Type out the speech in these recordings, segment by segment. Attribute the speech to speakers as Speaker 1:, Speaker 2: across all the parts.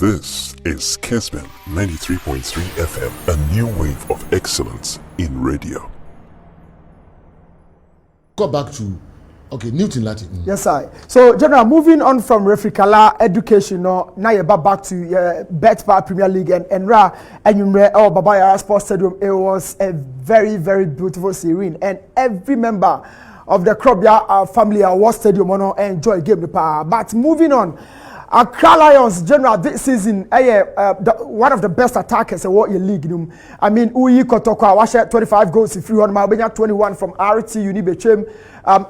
Speaker 1: This is Kessben 93.3 FM, a new wave of excellence in radio.
Speaker 2: Go back to Newton Latin.
Speaker 3: Yes, I. So, General, moving on from Refikala education, now you're back to Bet Premier League and Ra and you Babaya Sports Stadium. It was a very, very beautiful serene, and every member of the Krobia family Award Stadium enjoy game the power. But moving on. Accra Lions, General, this season, one of the best attackers in what your league. I mean, KOTOKO was 25 goals in 300, Malbenya 21 from RT Unibechem,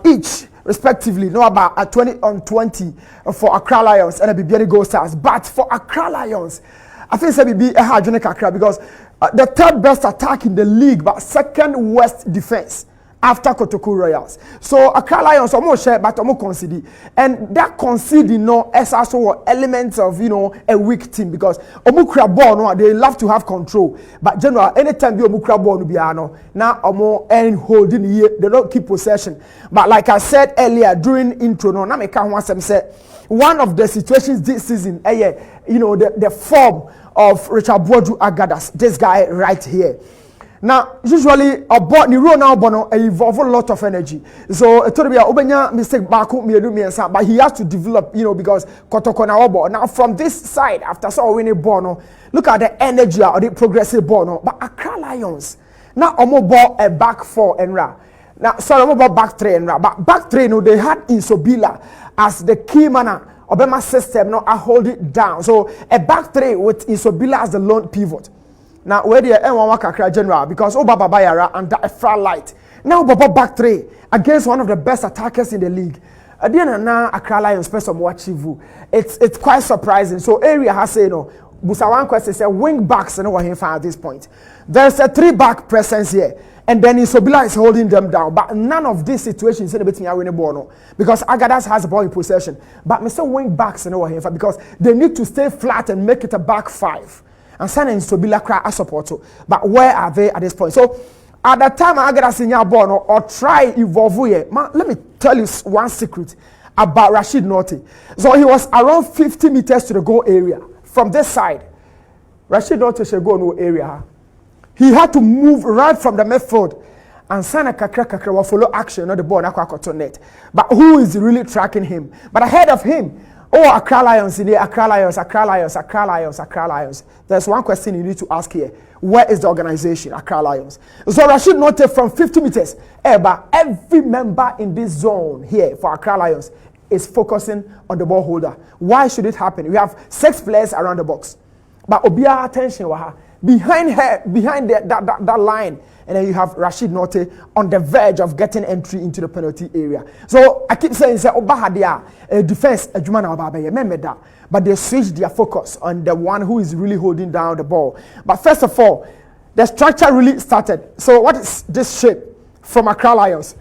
Speaker 3: each respectively, no about 20 on 20 for Accra Lions and a Bibiani Gold Stars. But for Accra Lions, I think it's be a hygienic Accra because the third best attack in the league, but second worst defense after KOTOKO Royals. So Accra Lions almost share but almost concede. And that conceding is also elements of a weak team because omukra ball they love to have control. But general anytime you omukra ball no be now omo and holding here they don't keep possession. But like I said earlier during intro na me can one say one of the situations this season the form of Richard Boadu Agadas, this guy right here. Now, usually a ball ni roll now bono evolve a lot of energy. So it told me obenya mistake back but he has to develop, because KOTOKO na ball. Now from this side, after so winning ball, look at the energy or the progressive ball. But Accra Lions now omo ball a back four and ra. Now sorry omo ball back three and ra. But back three they had Insobila as the key manner. Obama system I hold it down. So a back three with Insobila as the lone pivot. Now, where the N1 Accra General because Obaba Bayara and that far light. Now, Baba back three against one of the best attackers in the league. At the end of now, Accra Lions spend some achieve. It's quite surprising. So, area has said, Busawan question say wing backs at this point. There's a 3-back presence here. And then Insobila is holding them down. But none of these situations is between winning ball because Agadas has the ball in possession. But Mr. Wing backs because they need to stay flat and make it a back five. And Sana Insobila cry as support. But where are they at this point? So at the time I get a senior ball or try evolve here. Let me tell you one secret about Rashid Norte. So he was around 50 meters to the goal area. From this side, Rashid Norte should go no area. He had to move right from the midfield. And Sana Kakra will follow action on the ball na net. But who is really tracking him? But ahead of him, Accra Lions in there, Accra Lions. There's one question you need to ask here. Where is the organization, Accra Lions? So Rashid Norte from 50 meters. But every member in this zone here for Accra Lions is focusing on the ball holder. Why should it happen? We have 6 players around the box. But Obia attention behind that line. And then you have Rashid Norte on the verge of getting entry into the penalty area. So I keep saying, defense, remember that. But they switched their focus on the one who is really holding down the ball. But first of all, the structure really started. So what is this shape from Accra Lions?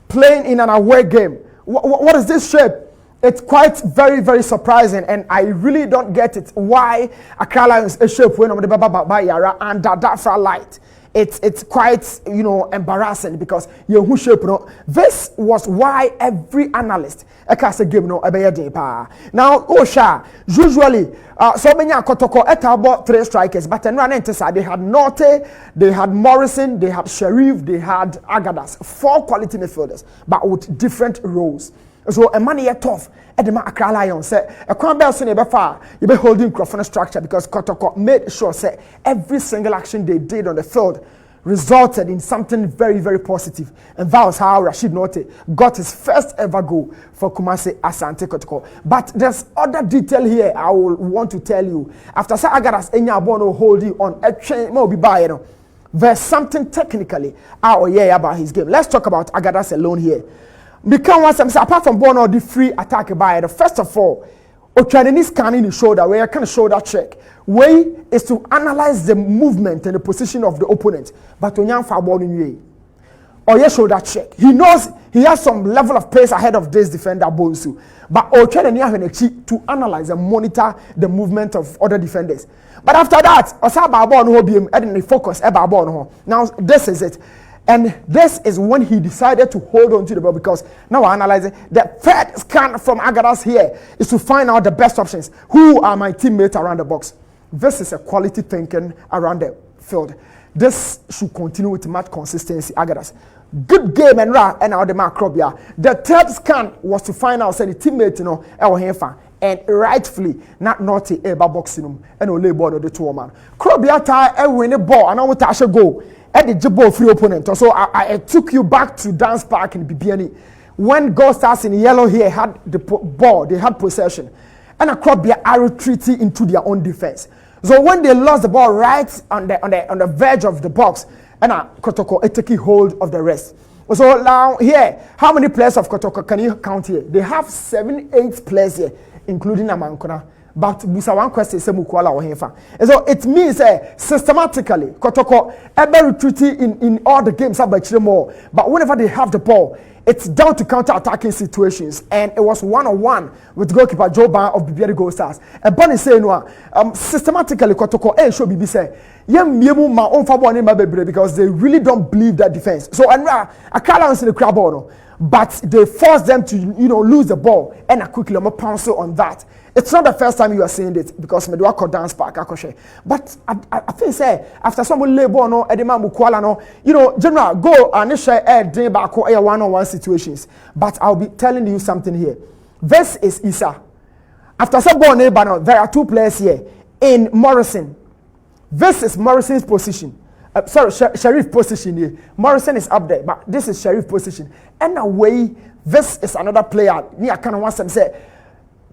Speaker 3: Playing in an away game. What is this shape? It's quite very, very surprising, and I really don't get it. Why Accra Lions a shape when the Baba Yara and that far light. It's quite embarrassing because who shape this was why every analyst game now usually so many KOTOKO at about 3 strikers but then they had Norte, they had Morrison, they had Sheriff, they had Agadas, 4 quality midfielders but with different roles. So a man here tough at the Accra Lions say a crown bell soon you be holding microphone structure because KOTOKO made sure say every single action they did on the field resulted in something very, very positive. And that was how Rashid Norte got his first ever goal for Kumasi Asante KOTOKO. But there's other detail here I will want to tell you. After say Agadas Enya Bono holding on a train more be by there's something technically about his game. Let's talk about Agadas alone here. Because apart from Bono the free attack by the first of all, Ochanini scanning the shoulder where I can shoulder check. Way is to analyze the movement and the position of the opponent. But Onyan Fabon in or yes, shoulder check. He knows he has some level of pace ahead of this defender Bonsu. But Ochanini to analyze and monitor the movement of other defenders. But after that, Osaba Bon will be adding the focus. Now this is it. And this is when he decided to hold on to the ball, because now I analyze it. The third scan from Agadas here is to find out the best options. Who are my teammates around the box? This is a quality thinking around the field. This should continue with much consistency. Agadas. Good game and now the Macrobia. The third scan was to find out say the teammate, and rightfully not naughty boxing and only ball of the two man. Krobia tie win the ball and I want to go. At the jibbo free opponent. So I took you back to Dance Park in BBNE. When Gold Stars in yellow here had the ball, they had possession. And a Krobia are retreating into their own defense. So when they lost the ball right on the verge of the box, and Kotoko taking hold of the rest. So now here, how many players of Kotoko can you count here? They have 7-8 players here, including Amankona. But Busa one question is Mukwala or Hefa. And so it means systematically Kotoko ever retreating in all the games more. But whenever they have the ball, it's down to counter-attacking situations. And it was 1-on-1 with goalkeeper Joe Ban of BBNE Gold Stars. And Bonnie say systematically Kotoko show BB say my own favor because they really don't believe that defense. So Accra Lions in the crowd ball, but they force them to lose the ball and quickly pounce on that. It's not the first time you are seeing it because me do a Dance Park akoshe. But I think say after someone lay ball no Edema Mukwala no general go and share day back or one-on-one situations. But I'll be telling you something here. This is Isa. After some ball neighbor no, there are two players here in Morrison. This is Morrison's position. Sheriff position here. Morrison is up there, but this is Sheriff position. And away, this is another player. I kind of want to say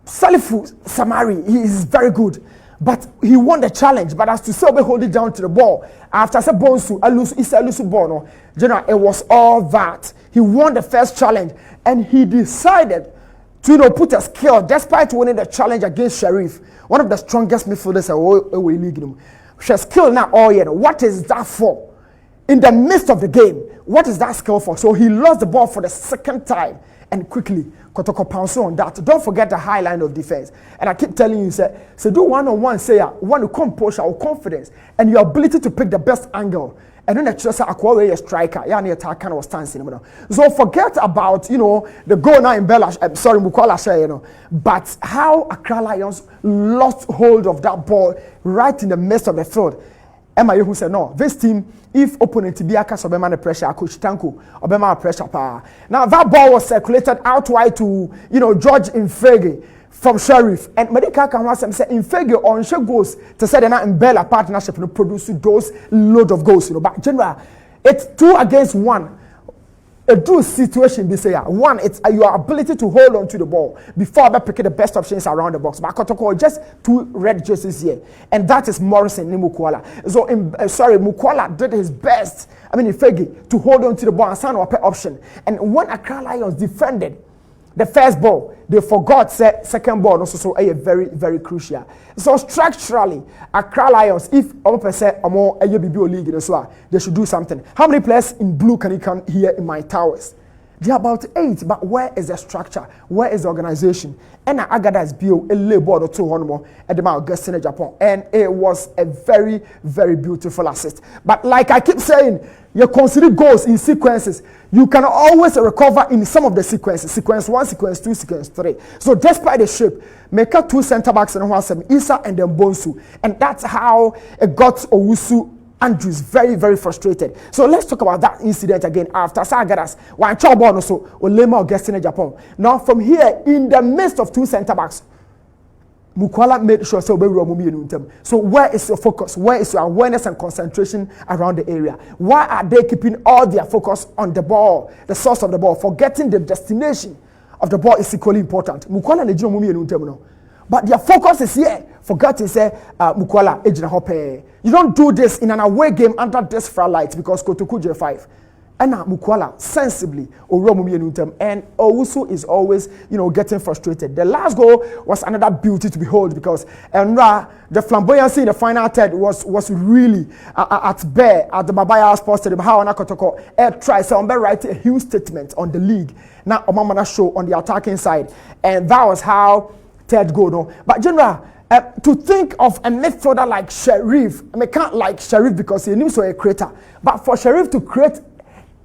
Speaker 3: Salifu Samari, he is very good, but he won the challenge. But as to say, hold it down to the ball after say Bonsu, Alusu Bono, General, it was all that. He won the first challenge, and he decided to put a skill despite winning the challenge against Sheriff, one of the strongest midfielders away league. Skill now all year. What is that for? In the midst of the game, what is that skill for? So he lost the ball for the second time, and quickly Kotoko pounce on that. Don't forget the high line of defense. And I keep telling you, say do one-on-one, want to compose our confidence and your ability to pick the best angle. And then just a striker, attack kind of stance. So forget about the goal now in Bella. Mukwala, but how Accra Lions lost hold of that ball right in the midst of the field. Emma who said no, this team, if opponent be a cast of the pressure, coach Tanko Obama pressure power. Now that ball was circulated out wide to George Infege from Sheriff, and Medica can want some say Infege on share goals to say that in Bella partnership produce those load of goals. But general, it's 2 against 1. A true situation they say one, it's your ability to hold on to the ball before picking the best options around the box. But Kotoko just 2 red jerseys here, and that is Morrison and Mukwala. So Mukwala did his best. Ifegi to hold on to the ball and sign up an option. And when Accra Lions defended the first ball, they forgot second ball also so very very crucial. So structurally, Accra Lions, if a league they should do something. How many players in blue can you count here in my towers? They are about 8, but where is the structure? Where is the organization? And Agadas built a labor or 2 more at the Augustine in Japan, and it was a very very beautiful assist. But like I keep saying, you consider goals in sequences. You can always recover in some of the sequences. Sequence 1, sequence 2, sequence 3. So despite the shape, make up 2 center backs and one Isa and then Bonsu, and that's how it got Owusu Andrews very very frustrated. So let's talk about that incident again after Sagaras. One job also Olema Augustine in Japan. Now from here, in the midst of 2 center backs, Mukwala made sure so where is your focus? Where is your awareness and concentration around the area? Why are they keeping all their focus on the ball, the source of the ball, forgetting the destination of the ball is equally important? Mukwala and but their focus is here. Forgetting say Mukwala ejina hope. You don't do this in an away game under this far light because Kotoku J5. And Mukwala sensibly and Owusu is always getting frustrated. The last goal was another beauty to behold because the flamboyancy in the final third was really at bare at the Babaya Sports Stadium. How Kotoko tries to write a huge statement on the league. Now Omamana show on the attacking side, and that was how third goal. No, but general. To think of a midfielder like Sheriff, I can't like Sheriff because he knew so a creator. But for Sheriff to create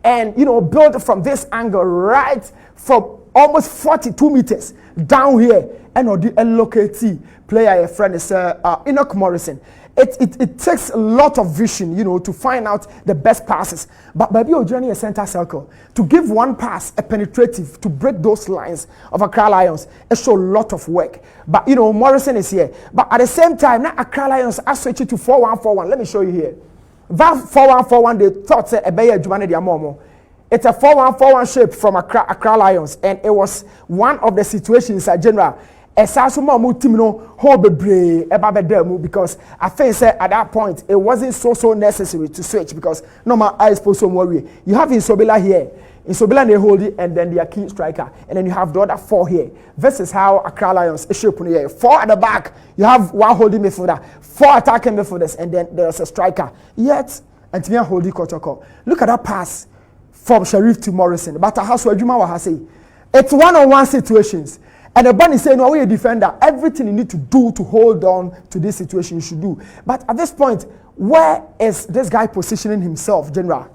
Speaker 3: and build from this angle right from almost 42 meters down here and or the locate player a friend is Enoch Morrison. It takes a lot of vision, to find out the best passes. But maybe you're journey a center circle to give one pass a penetrative to break those lines of Accra Lions. It shows a lot of work. But Morrison is here. But at the same time, now Accra Lions are switching to 4-1-4-1. Let me show you here. That 4-1-4-1 they thought a better Jumane Diamomo. It's a 4-1-4-1 shape from Accra Lions, and it was one of the situations at general. Because I think at that point it wasn't so necessary to switch because normal I suppose some worry. You have Insobila here. Insobila they hold it and then their key striker, and then you have the other 4 here. This is how Accra Lions is shaping here. 4 at the back, you have 1 holding midfielder, 4 attacking midfielders, and then there's a striker. Yet, Antimia holding Kotoko. Look at that pass from Sharif to Morrison. But it's 1-on-1 situations. And the band is saying, no, we're a defender. Everything you need to do to hold on to this situation, you should do. But at this point, where is this guy positioning himself, General?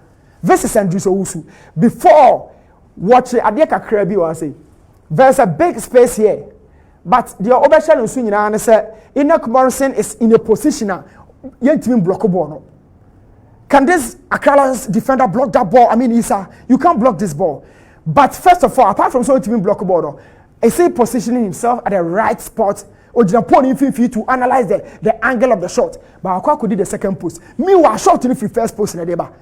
Speaker 3: This is Andrew Owusu. Before watching Adiaka Krebi was say, there's a big space here. But the Obashan Sunyana said, Enoch Morrison is in a position now. Blockable. Can this Accra Lions defender block that ball? I mean, Isa, you can't block this ball. But first of all, apart from so blockable, is he positioning himself at the right spot or to analyze the angle of the shot? But Akwa could do the second post. Meanwhile, shot in the first post in the deba.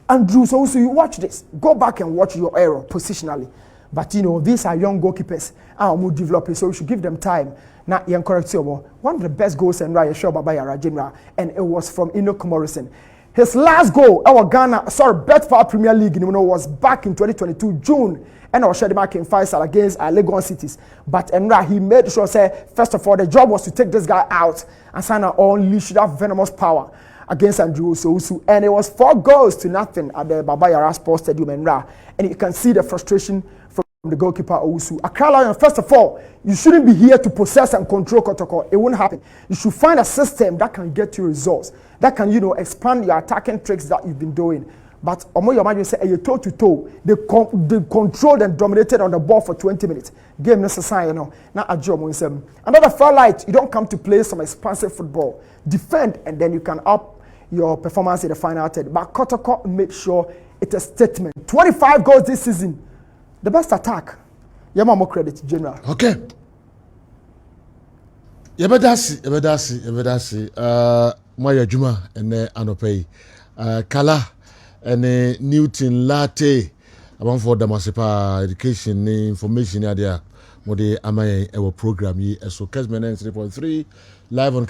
Speaker 3: Andrew, so you watch this. Go back and watch your error positionally. But these are young goalkeepers and more developing, so we should give them time. Now, correct one of the best goals and right show by General, and it was from Enoch Morrison. His last goal, Betfair Premier League, was back in 2022 June. And I was marking Faisal against Legon Cities. But he made sure, first of all, the job was to take this guy out and sign an unleash that venomous power against Andrew Owusu. And it was 4-0 at the Baba Yara Sports Stadium and you can see the frustration from the goalkeeper Owusu. Accra Lions, first of all, you shouldn't be here to possess and control Kotoko. It won't happen. You should find a system that can get you results, that can, expand your attacking tricks that you've been doing. But Omo Yomaju said, a toe to toe, they controlled and dominated on the ball for 20 minutes. Game necessary, Now, another far light, you don't come to play some expansive football. Defend, and then you can up your performance in the final third. But Kotoko made sure it's a statement. 25 goals this season. The best attack. Yama more credit, General.
Speaker 2: Okay. Yebedasi. Moya Juma and Anopei. Kala. And Newton Latte about for Damasipa education information there. Mode Amaye our program so Kessben 3.3 live on